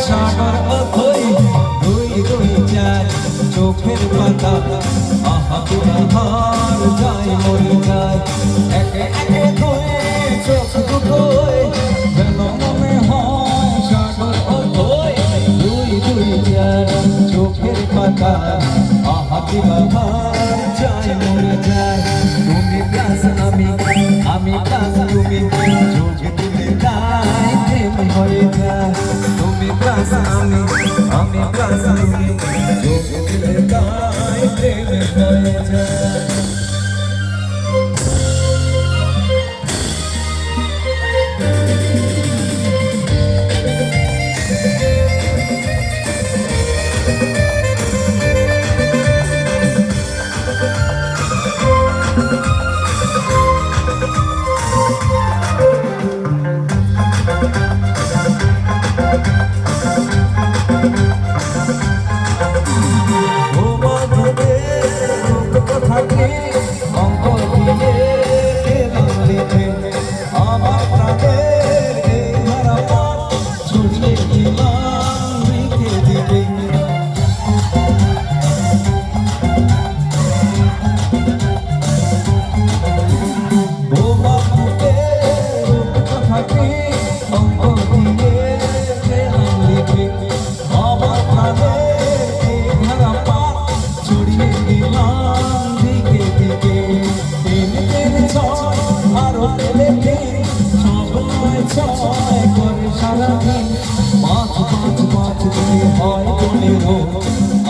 সাগর অথই দুই দুই চার চোখের পাতা আহা হার যায় মরে যায় একে একে ধরে চোখ দুটোয় যেন মনে হয় সাগর অথই দুই দুই চার চোখের পাতা আহা হার যায় মরে যায় তুমি প্লাস আমি প্লাস তুমি চোখে দিলে তাই প্রেম হয়ে যায় তুমি প্লাস আমি প্লাস তুমি চোখে দিলে তাই প্রেম হয়ে যায় সারাদিন পাঁচ পাঁচ পাঁচ দিনে হয় 15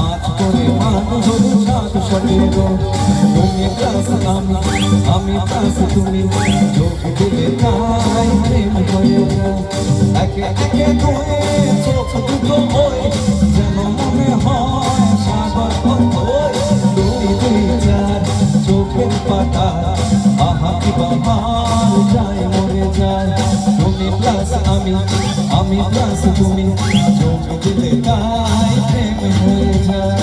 আজ করে মানুষ হল 7 তুমি প্লাস আমি প্লাস তুমি চোখ দিলে তাই প্রেম হয়ে যায় একে একে ধরে চোখ দুটো হয়ে যেন মনে হয় সাগর অথই দুই দুই চার চোখের পাতা আহা কি বাহার যায় মরে যায় তুমি প্লাস আমি প্লাস তুমি চোখ দিলে তাই প্রেম হয়ে যায়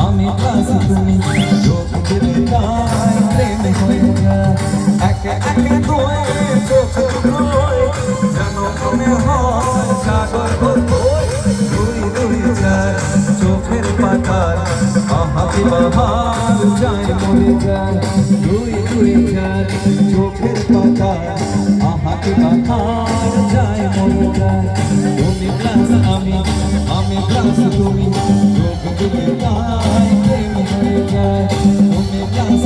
আমি প্লাস তুমি চোখ দিলে তাই প্রেম হয়ে যায় একে একে ধরে চোখ দুটোয় যেন মনে হয় সাগর অথই দুই দুই চার চোখের পাতার আহা কি বাহার যায় মরে যায় দুই দুই চার চোখের পাতার আহা কি বাহার যায় মরে যায় তুমি প্লাস আমি প্লাস তুমি